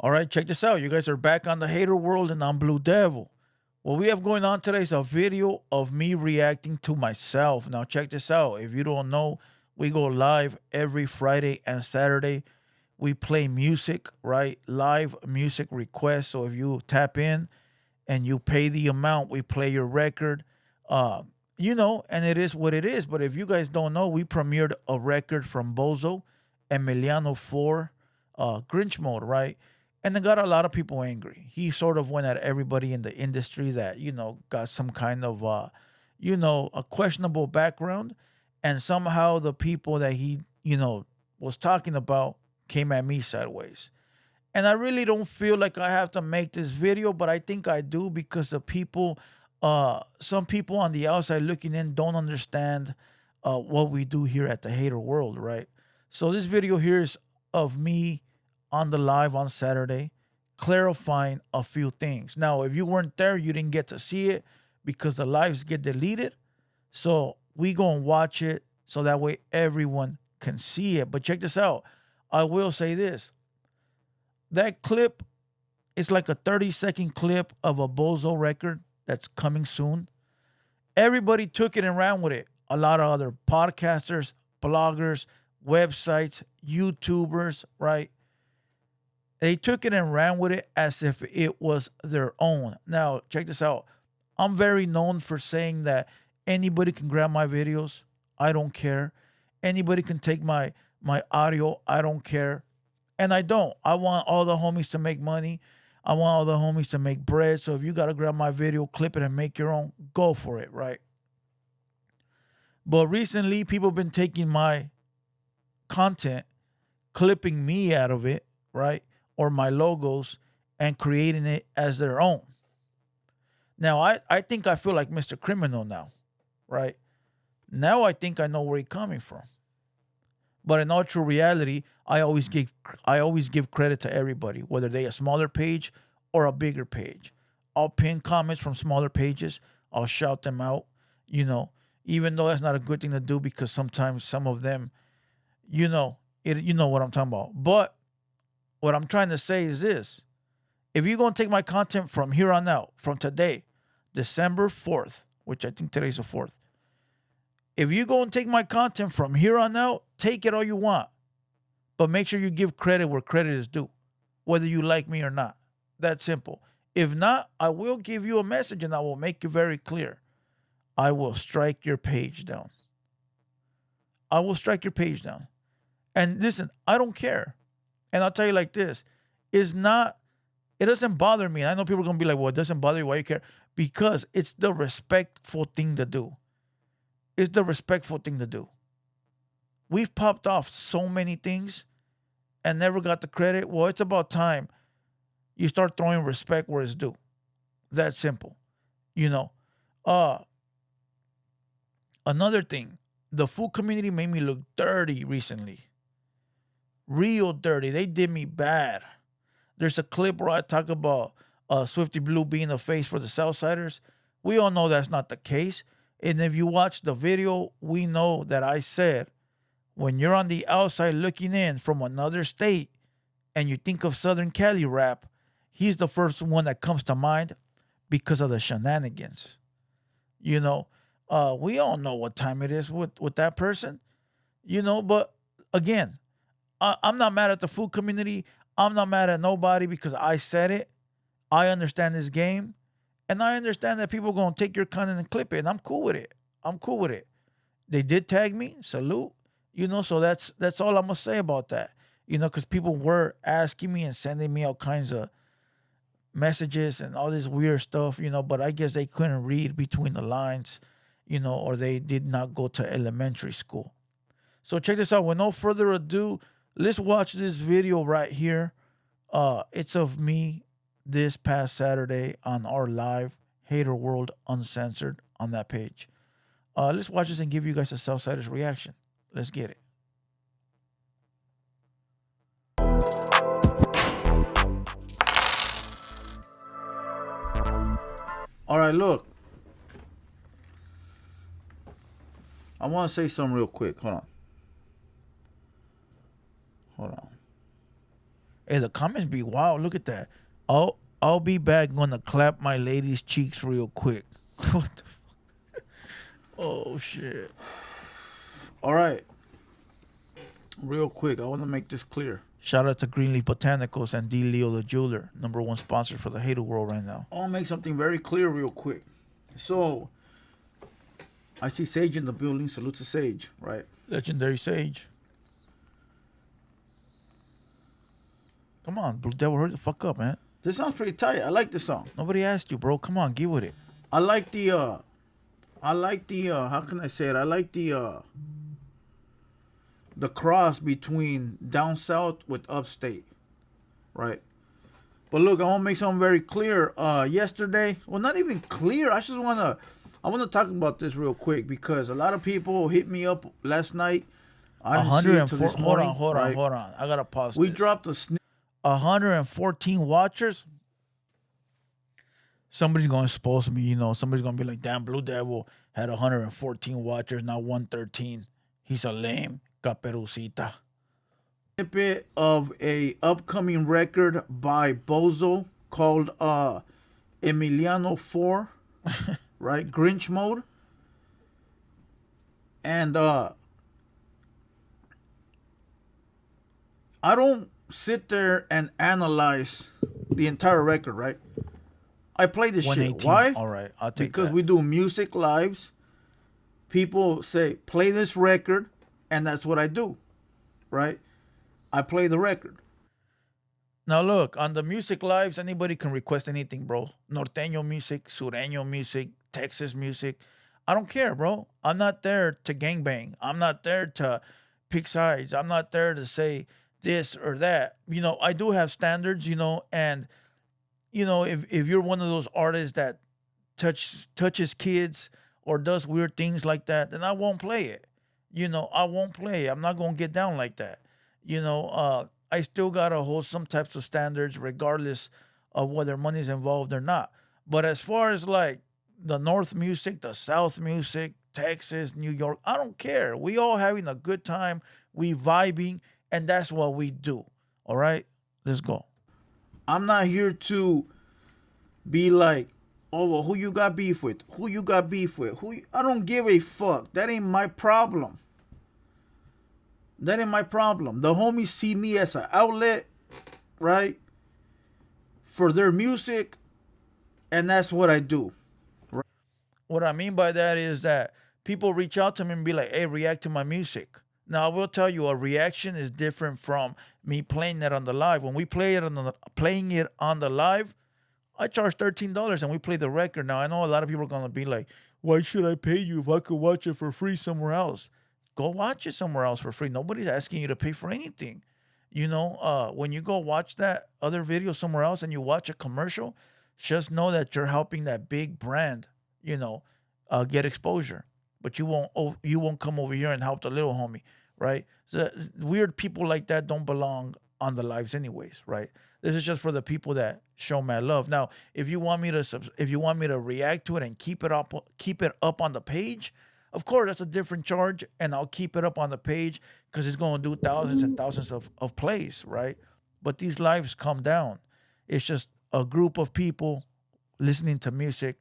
All right, check this out. You guys are back on the Hater World and I'm Blue Devil. What we have going on today is a video of me reacting to myself. Now, check this out. If you don't know, we go live every Friday and Saturday. We play music, right? Live music requests. So if you tap in and you pay the amount, we play your record. Uh, and it is what it is. But if you guys don't know, we premiered a record from Bozo, Emiliano 4, Grinch Mode, right? And it got a lot of people angry. He sort of went at everybody in the industry that, got some kind of, a questionable background. And somehow the people that he, was talking about came at me sideways. And I really don't feel like I have to make this video, but I think I do because the people, some people on the outside looking in don't understand what we do here at the Hater World, right? So this video here is of me on the live on Saturday, clarifying a few things. Now, if you weren't there, you didn't get to see it because the lives get deleted. So we go and watch it so that way everyone can see it. But check this out. I will say this. That clip is like a 30-second clip of a Bozo record that's coming soon. Everybody took it and ran with it. A lot of other podcasters, bloggers, websites, YouTubers, right? They took it and ran with it as if it was their own. Now, check this out. I'm very known for saying that anybody can grab my videos. I don't care. Anybody can take my audio. I don't care. And I don't. I want all the homies to make money. I want all the homies to make bread. So if you got to grab my video, clip it, and make your own, go for it, right? But recently, people have been taking my content, clipping me out of it, right? Or my logos and creating it as their own. Now, I think I feel like Mr. Criminal now, right? Now I think I know where he's coming from. But in all true reality, I always give credit to everybody, whether they a smaller page or a bigger page. I'll pin comments from smaller pages. I'll shout them out, even though that's not a good thing to do because sometimes some of them, you know what I'm talking about. But what I'm trying to say is this. If you're going to take my content from here on out, from today, December 4th, which I think today's the 4th, if you go and take my content from here on out, take it all you want. But make sure you give credit where credit is due, whether you like me or not. That's simple. If not, I will give you a message and I will make it very clear. I will strike your page down. I will strike your page down. And listen, I don't care. And I'll tell you like this. It doesn't bother me. I know people are going to be like, well, it doesn't bother you. Why you care? Because it's the respectful thing to do. It's the respectful thing to do. We've popped off so many things and never got the credit. Well, it's about time you start throwing respect where it's due. That simple. Another thing, the food community made me look dirty recently. Real dirty. They did me bad. There's a clip where I talk about Swifty Blue being the face for the Southsiders. We all know that's not the case. And if you watch the video, we know that I said, when you're on the outside looking in from another state and you think of Southern Cali rap, he's the first one that comes to mind because of the shenanigans. We all know what time it is with that person, but again, I'm not mad at the food community. I'm not mad at nobody because I said it. I understand this game. And I understand that people are going to take your content and clip it. And I'm cool with it. I'm cool with it. They did tag me. Salute. So that's all I'm going to say about that. Because people were asking me and sending me all kinds of messages and all this weird stuff, but I guess they couldn't read between the lines, or they did not go to elementary school. So check this out. With no further ado, let's watch this video right here. It's of me this past Saturday on our live Hater World Uncensored on that page. Let's watch this and give you guys a Southsiders reaction. Let's get it. All right, look. I want to say something real quick. Hold on. Hey, the comments be wild. Look at that. I'll be back. Gonna clap my lady's cheeks real quick. What the fuck? Oh shit. All right. Real quick, I want to make this clear. Shout out to Greenleaf Botanicals and D. Leo the Jeweler, #1 sponsor for the Hater World right now. I'll make something very clear real quick. So, I see Sage in the building. Salute to Sage, right? Legendary Sage. Come on, Blue Devil, hurry the fuck up, man. This song's pretty tight. I like this song. Nobody asked you, bro. Come on, get with it. I like the, how can I say it? I like the cross between down south with upstate, right? But look, I want to make something very clear. Yesterday, well, not even clear. I want to talk about this real quick because a lot of people hit me up last night. I didn't see it till this morning. Hold on. I gotta pause. We dropped a 114 watchers. Somebody's gonna expose me. You know, somebody's gonna be like, "Damn, Blue Devil had 114 watchers, now 113. He's a lame caperucita." Snippet of a upcoming record by Bozo called Emiliano 4, right? Grinch mode. And I don't sit there and analyze the entire record, right? I play this shit. Why? All right, I'll take because that. We do music lives. People say, play this record, and that's what I do, right? I play the record. Now look, on the music lives, anybody can request anything, bro. Norteño music, sureño music, Texas music. I don't care, bro. I'm not there to gangbang. I'm not there to pick sides. I'm not there to say this or that. You know, I do have standards, you know, and, you know, if you're one of those artists that touches kids or does weird things like that, then I won't play it. You know, I won't play it. I'm not going to get down like that. You know, I still got to hold some types of standards regardless of whether money's involved or not. But as far as like the North music, the South music, Texas, New York, I don't care. We all having a good time. We vibing, and that's what we do. All right? Let's go. I'm not here to be like, oh, well, who you got beef with? Who you got beef with? I don't give a fuck. That ain't my problem. That ain't my problem. The homies see me as an outlet, right, for their music, and that's what I do. Right? What I mean by that is that people reach out to me and be like, hey, react to my music. Now, I will tell you, a reaction is different from me playing it on the live. When we play it playing it on the live, I charge $13 and we play the record. Now, I know a lot of people are going to be like, why should I pay you if I could watch it for free somewhere else? Go watch it somewhere else for free. Nobody's asking you to pay for anything. You know, when you go watch that other video somewhere else and you watch a commercial, just know that you're helping that big brand, you know, get exposure. But you won't come over here and help the little homie, right? So weird people like that don't belong on the lives anyways, right? This is just for the people that show mad love. Now, if you want me to react to it and keep it up on the page, of course, that's a different charge, and I'll keep it up on the page because it's going to do thousands and thousands of plays, right? But these lives come down. It's just a group of people listening to music,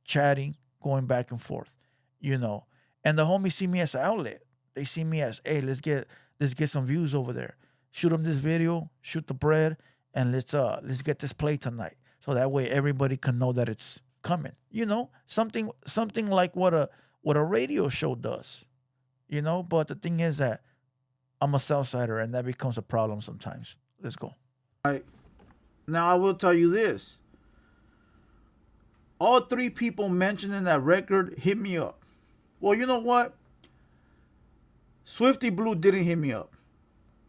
chatting, going back and forth, you know. And the homies see me as an outlet. They see me as, hey, let's get some views over there. Shoot them this video, shoot the bread, and let's get this play tonight. So that way everybody can know that it's coming. You know, something like what a radio show does, you know? But the thing is that I'm a Southsider, and that becomes a problem sometimes. Let's go. All right. Now, I will tell you this. All three people mentioned in that record hit me up. Well, you know what? Swifty Blue didn't hit me up.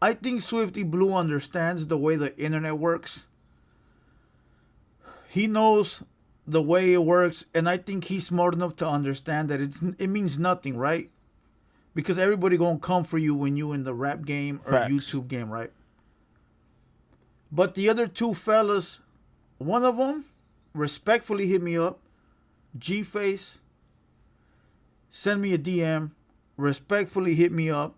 I think Swifty Blue understands the way the internet works. He knows the way it works, and I think he's smart enough to understand that it means nothing, right? Because everybody gonna come for you when you in the rap game or Facts. YouTube game, right? But the other two fellas, one of them respectfully hit me up, G-Face, send me a DM, respectfully hit me up,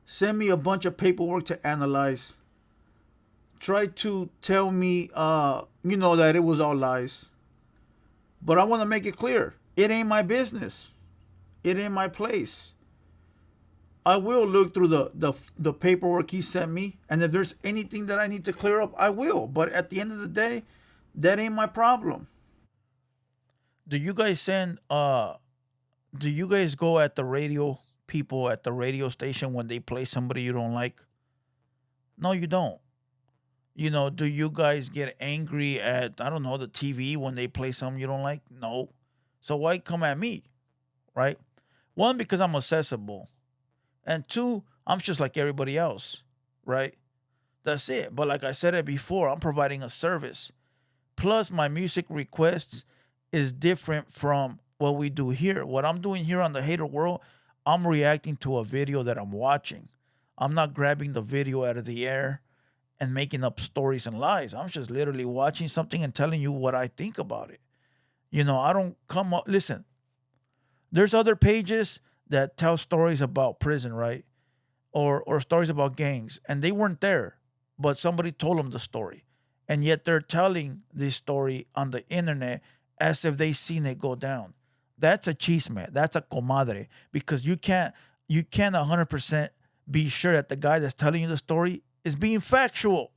send me a bunch of paperwork to analyze, tried to tell me, that it was all lies. But I want to make it clear, it ain't my business. It ain't my place. I will look through the paperwork he sent me, and if there's anything that I need to clear up, I will. But at the end of the day, that ain't my problem. Do you guys send do you guys go at the radio people at the radio station when they play somebody you don't like? No, you don't. Do you guys get angry at, I don't know, the TV when they play something you don't like? No. So why come at me, right? One, because I'm accessible. And two, I'm just like everybody else, right? That's it. But like I said it before, I'm providing a service. Plus, my music requests is different from what we do here. What I'm doing here on the Hater World, I'm reacting to a video that I'm watching. I'm not grabbing the video out of the air and making up stories and lies. I'm just literally watching something and telling you what I think about it. I don't come up. Listen, there's other pages that tell stories about prison, right? Or stories about gangs, and they weren't there, but somebody told them the story, and yet they're telling this story on the internet as if they seen it go down. That's a chisme. That's a comadre, because you can't 100% be sure that the guy that's telling you the story is being factual.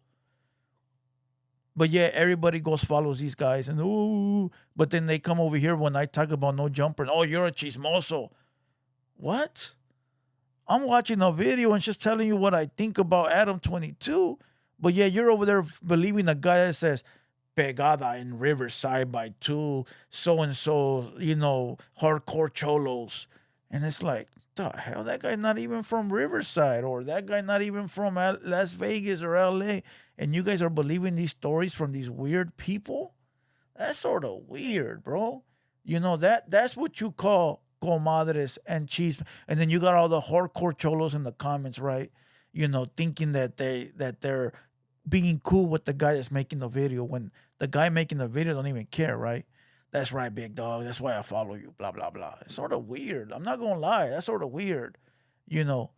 But yeah, everybody goes follows these guys and ooh, but then they come over here when I talk about no jumper and oh, you're a chismoso. What? I'm watching a video and just telling you what I think about Adam 22. But yeah, you're over there believing a guy that says Pegada in Riverside by two so and so, hardcore cholos. And it's like, the hell, that guy not even from Riverside, or that guy not even from Las Vegas or LA. And you guys are believing these stories from these weird people? That's sort of weird, bro. That's what you call comadres and cheese. And then you got all the hardcore cholos in the comments, right? Thinking that they're being cool with the guy that's making the video when the guy making the video don't even care, right? That's right, big dog. That's why I follow you. Blah blah blah. It's sort of weird. I'm not gonna lie. That's sort of weird. You know,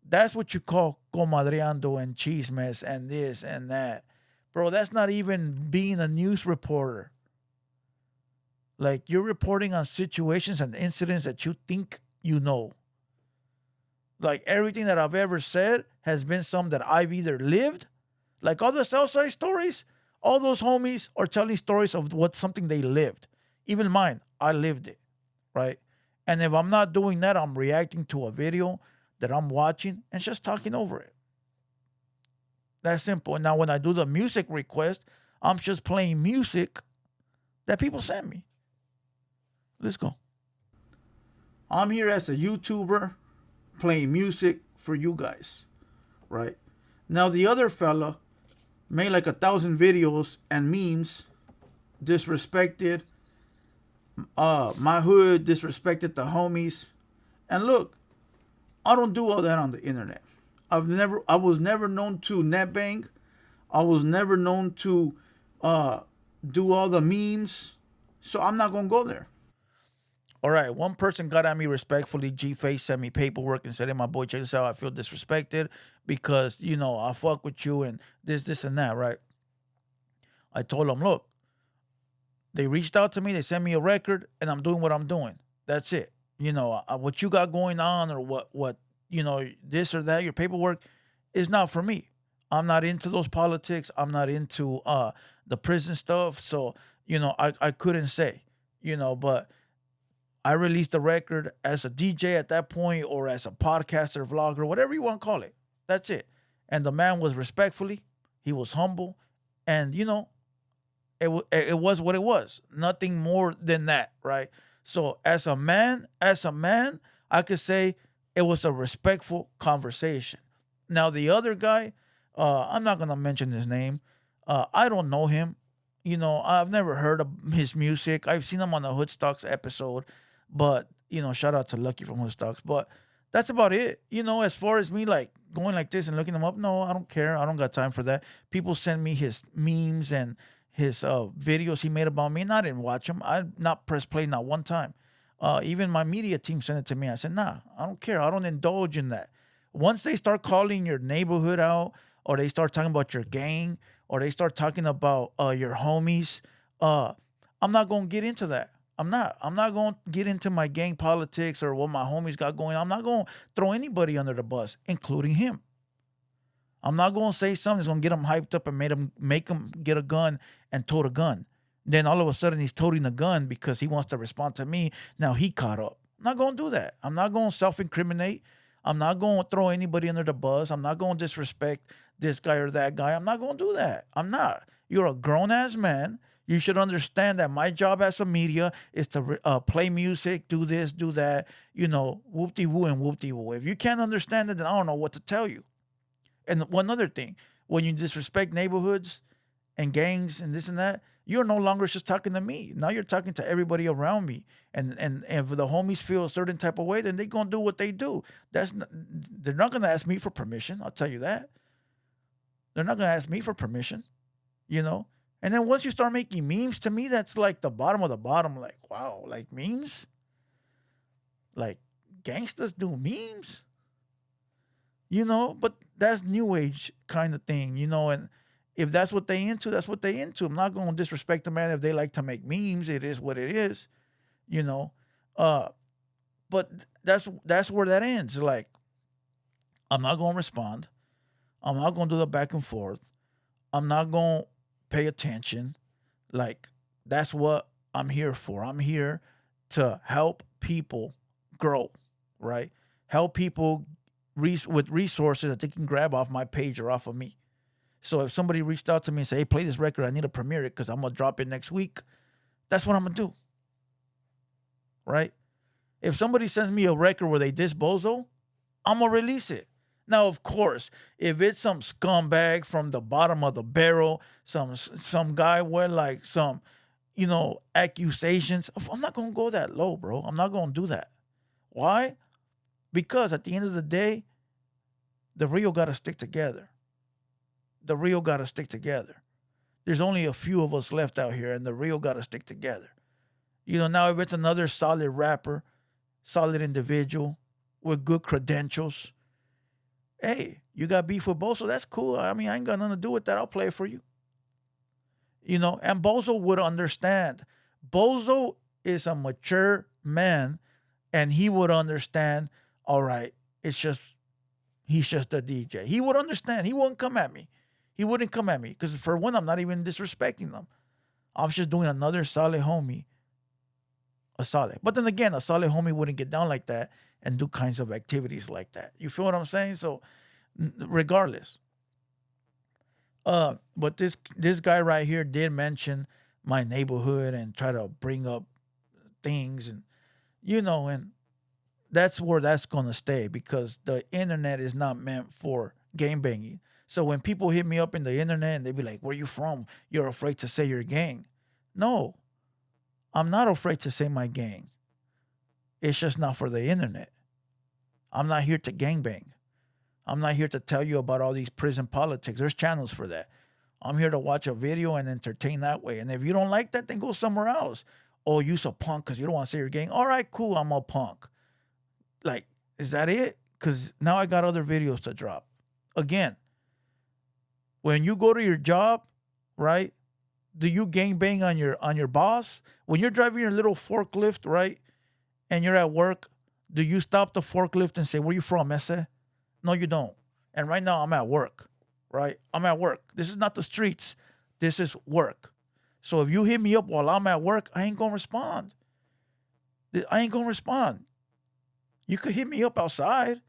that's what you call comadreando and chismes and this and that, bro. That's not even being a news reporter. Like you're reporting on situations and incidents that you think you know. Like everything that I've ever said has been some that I've either lived, like all the Southside stories, all those homies are telling stories of what something they lived. Even mine, I lived it, right? And if I'm not doing that, I'm reacting to a video that I'm watching and just talking over it. That's simple. Now, when I do the music request, I'm just playing music that people send me. Let's go. I'm here as a YouTuber playing music for you guys, right? Now, the other fella made like 1,000 videos and memes, disrespected my hood, disrespected the homies. And look, I don't do all that on the internet. I was never known to netbang. I was never known to do all the memes. So I'm not gonna go there. All right, one person got at me respectfully. G-Face sent me paperwork and said, hey, my boy, check this out. I feel disrespected because, I fuck with you and this, and that, right? I told him, look, they reached out to me. They sent me a record, and I'm doing what I'm doing. That's it. What you got going on or what this or that, your paperwork is not for me. I'm not into those politics. I'm not into the prison stuff. So, I couldn't say, but I released the record as a DJ at that point or as a podcaster, vlogger, whatever you want to call it. That's it. And the man was respectfully, he was humble, and it was what it was. Nothing more than that, right? So as a man, I could say it was a respectful conversation. Now the other guy, I'm not gonna mention his name. I don't know him. I've never heard of his music. I've seen him on the Hoodstocks episode. But, shout out to Lucky from Hoodstocks. But that's about it. As far as me like going like this and looking them up, no, I don't care. I don't got time for that. People send me his memes and his videos he made about me, and I didn't watch them. I not press play not one time. Even my media team sent it to me. I said, nah, I don't care. I don't indulge in that. Once they start calling your neighborhood out or they start talking about your gang or they start talking about your homies, I'm not gonna get into that. I'm not gonna get into my gang politics or what my homies got going on. I'm not gonna throw anybody under the bus, including him. I'm not gonna say something that's gonna get him hyped up and make him get a gun and tote a gun. Then all of a sudden he's toting a gun because he wants to respond to me. Now he caught up. I'm not gonna do that. I'm not gonna self-incriminate. I'm not gonna throw anybody under the bus. I'm not gonna disrespect this guy or that guy. I'm not gonna do that. I'm not. You're a grown-ass man. You should understand that my job as a media is to play music, do this, do that, whoop-de-woo and whoop-de-woo. If you can't understand it, then I don't know what to tell you. And one other thing, when you disrespect neighborhoods and gangs and this and that, you're no longer just talking to me. Now you're talking to everybody around me. And if the homies feel a certain type of way, then they're going to do what they do. They're not going to ask me for permission. I'll tell you that. They're not going to ask me for permission, And then once you start making memes, to me, that's like the bottom of the bottom. Like, wow, like memes? Like gangsters do memes? But that's new age kind of thing, and if that's what they into, that's what they into. I'm not going to disrespect the man if they like to make memes. It is what it is, but that's where that ends. Like, I'm not going to respond. I'm not going to do the back and forth. I'm not going to pay attention. Like, that's what I'm here for. I'm here to help people grow, right? Help people with resources that they can grab off my page or off of me. So if somebody reached out to me and say, hey, play this record, I need to premiere it because I'm going to drop it next week, that's what I'm going to do. Right? If somebody sends me a record where they diss Bozo, I'm going to release it. Now, of course, if it's some scumbag from the bottom of the barrel, some guy with like some, accusations, I'm not going to go that low, bro. I'm not going to do that. Why? Because at the end of the day, the real got to stick together. The real got to stick together. There's only a few of us left out here, and the real got to stick together. Now if it's another solid rapper, solid individual with good credentials, hey, you got beef with Bozo, that's cool. I mean, I ain't got nothing to do with that. I'll play it for you. And Bozo would understand. Bozo is a mature man, and he would understand, all right, he's just a DJ. He would understand. He wouldn't come at me. He wouldn't come at me because, for one, I'm not even disrespecting them. I'm just doing another solid homie. A solid. But then again, a solid homie wouldn't get down like that and do kinds of activities like that. You feel what I'm saying? So, regardless. But this guy right here did mention my neighborhood and try to bring up things and, and that's where that's going to stay because the internet is not meant for gang banging. So when people hit me up in the internet and they be like, where you from? You're afraid to say your gang. No, I'm not afraid to say my gang. It's just not for the internet. I'm not here to gangbang. I'm not here to tell you about all these prison politics. There's channels for that. I'm here to watch a video and entertain that way. And if you don't like that, then go somewhere else. Oh, you's a punk because you don't want to say your gang. All right, cool, I'm a punk. Like, is that it? Because now I got other videos to drop. Again, when you go to your job, right? Do you gangbang on your boss? When you're driving your little forklift, right? And you're at work, do you stop the forklift and say, where you from, ese? No, you don't. And right now I'm at work, right? I'm at work. This is not the streets. This is work. So if you hit me up while I'm at work, I ain't going to respond. You could hit me up outside.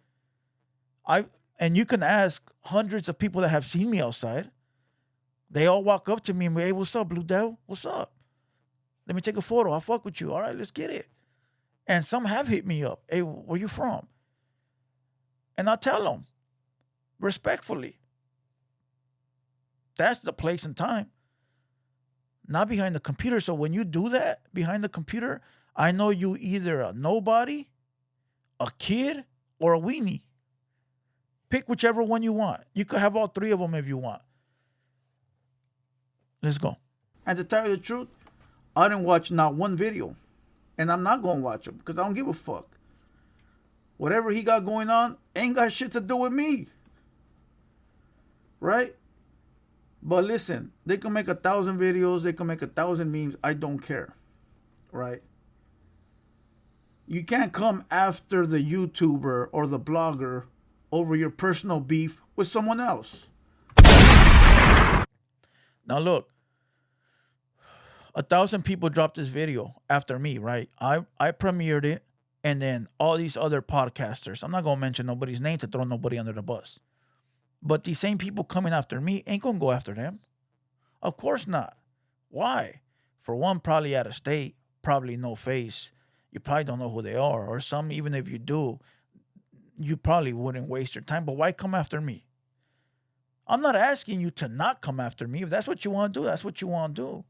And you can ask hundreds of people that have seen me outside. They all walk up to me and be, hey, what's up, Blue Devil? What's up? Let me take a photo. I'll fuck with you. All right, let's get it. And some have hit me up. Hey, where you from? And I tell them respectfully. That's the place and time. Not behind the computer. So when you do that behind the computer, I know you either a nobody, a kid, or a weenie. Pick whichever one you want. You could have all three of them if you want. Let's go. And to tell you the truth, I didn't watch not one video. And I'm not going to watch them because I don't give a fuck. Whatever he got going on ain't got shit to do with me. Right? But listen, they can make 1,000 videos, they can make 1,000 memes. I don't care, right? You can't come after the YouTuber or the blogger over your personal beef with someone else. Now look, 1,000 people dropped this video after me, right? I premiered it, and then all these other podcasters. I'm not gonna mention nobody's name to throw nobody under the bus. But these same people coming after me ain't gonna go after them. Of course not. Why? For one, probably out of state, probably no face. You probably don't know who they are, or some, even if you do, you probably wouldn't waste your time. But why come after me? I'm not asking you to not come after me. If that's what you want to do, that's what you want to do.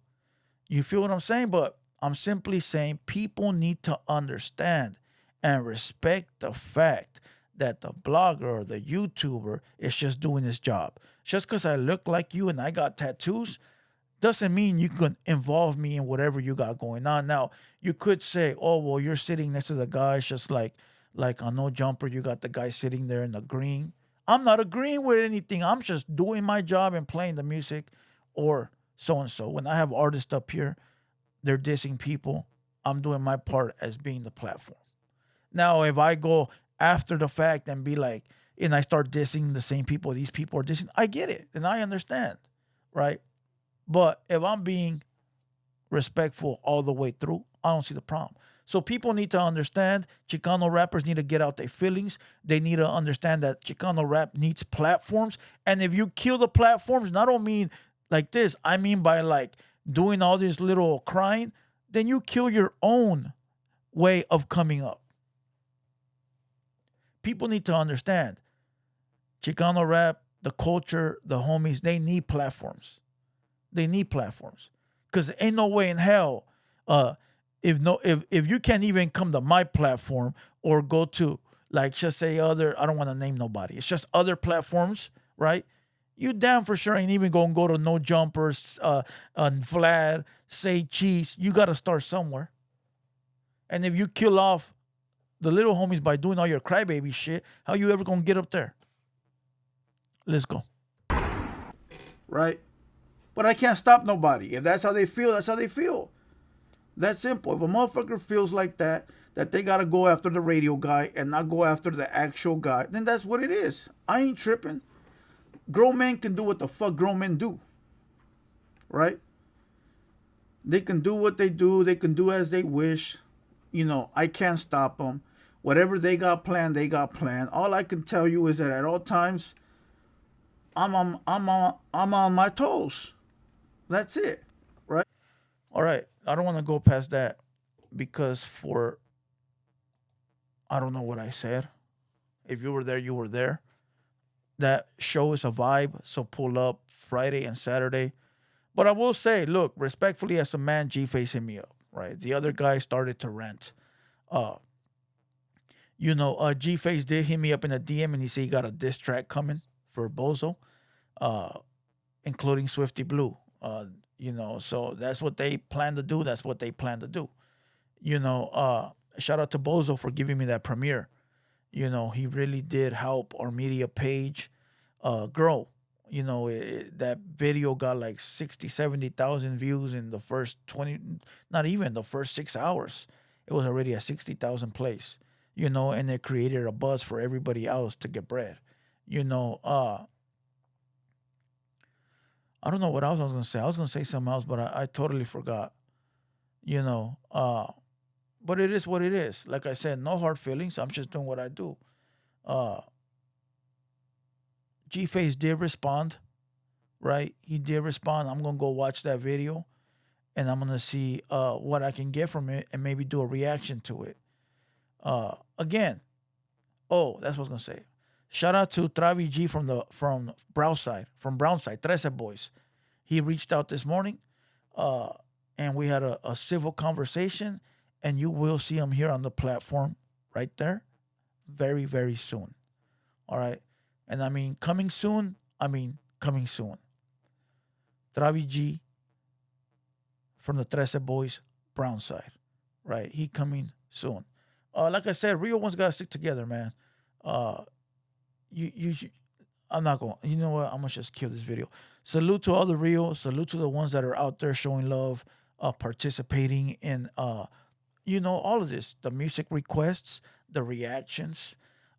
You feel what I'm saying? But I'm simply saying people need to understand and respect the fact that the blogger or the YouTuber is just doing his job. Just because I look like you and I got tattoos doesn't mean you can involve me in whatever you got going on. Now, you could say, oh, well, you're sitting next to the guy. It's just like on No Jumper, you got the guy sitting there in the green. I'm not agreeing with anything. I'm just doing my job and playing the music or so and so. When I have artists up here, they're dissing people. I'm doing my part as being the platform. Now, if I go after the fact and be like, and I start dissing the same people, these people are dissing, I get it and I understand, right? But if I'm being respectful all the way through, I don't see the problem. So people need to understand Chicano rappers need to get out their feelings. They need to understand that Chicano rap needs platforms. And if you kill the platforms, and I don't mean like this, I mean by like doing all this little crying, then you kill your own way of coming up. People need to understand Chicano rap, the culture, the homies, they need platforms. They need platforms. Because ain't no way in hell, if you can't even come to my platform or go to like just say other, I don't want to name nobody. It's just other platforms, right? You damn for sure ain't even gonna go to No Jumpers, Vlad, Say Cheese. You gotta start somewhere. And if you kill off the little homies by doing all your crybaby shit, how you ever gonna get up there? Let's go. Right? But I can't stop nobody. If that's how they feel, that's how they feel. That's simple. If a motherfucker feels like that they gotta go after the radio guy and not go after the actual guy, then that's what it is. I ain't tripping. Grown men can do what the fuck grown men do. Right? They can do what they do. They can do as they wish. You know, I can't stop them. Whatever they got planned, they got planned. All I can tell you is that at all times, I'm on my toes. That's it, right? All right. I don't want to go past that because for I don't know what I said. If you were there, you were there. That show is a vibe, so pull up Friday and Saturday. But I will say, look, respectfully as a man, G-Face hit me up, right? The other guy started to rant. Uh, G-Face did hit me up in a DM and he said he got a diss track coming for Bozo, uh, including Swifty Blue. So that's what they plan to do. That's what they plan to do. Shout out to Bozo for giving me that premiere. He really did help our media page grow. That video got like 60, 70,000 views in the first 20, not even the first 6 hours. It was already at 60,000 plays, and it created a buzz for everybody else to get bread. I don't know what else I was going to say. I was going to say something else, but I totally forgot, but it is what it is. Like I said, no hard feelings. I'm just doing what I do. G-Face did respond, right? He did respond. I'm going to go watch that video and I'm going to see what I can get from it and maybe do a reaction to it. Again, that's what I was going to say. Shout out to Travi G from Brownside, 13 Boys. He reached out this morning and we had a civil conversation, and you will see him here on the platform right there very, very soon. All right. And I mean, coming soon. Travi G from the 13 Boys, Brownside, right? He coming soon. Like I said, real ones got to stick together, man. You I'm not going. You know what? I'm gonna just kill this video. Salute to all the real. Salute to the ones that are out there showing love, participating in, all of this. The music requests, the reactions,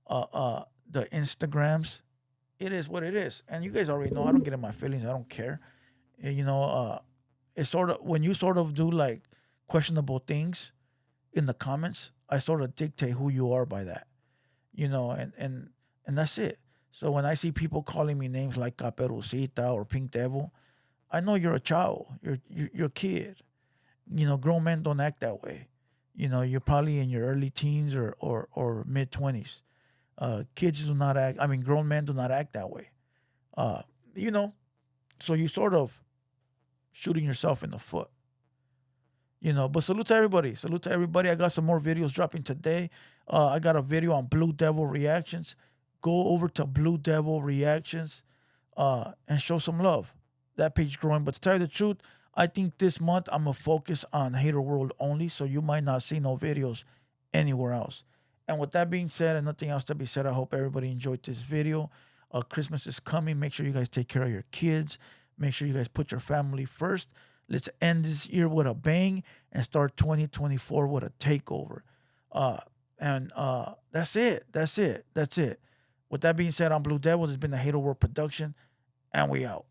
the Instagrams. It is what it is, and you guys already know. I don't get in my feelings. I don't care. You know, it's sort of when you sort of do like questionable things in the comments. I sort of dictate who you are by that. And that's it. So when I see people calling me names like Caperucita or Pink Devil, I know you're a child. You're a kid. Grown men don't act that way. You're probably in your early teens or mid 20s. Kids do not act. I mean, grown men do not act that way. Uh, you know, so you sort of shooting yourself in the foot. But salute to everybody. Salute to everybody. I got some more videos dropping today. I got a video on Blue Devil reactions. Go over to Blue Devil reactions and show some love. That page growing. But to tell you the truth, I think this month I'm going to focus on Hater World only. So you might not see no videos anywhere else. And with that being said and nothing else to be said, I hope everybody enjoyed this video. Christmas is coming. Make sure you guys take care of your kids. Make sure you guys put your family first. Let's end this year with a bang and start 2024 with a takeover. And that's it. That's it. That's it. With that being said, I'm Blue Devil. This has been the Hater World production, and we out.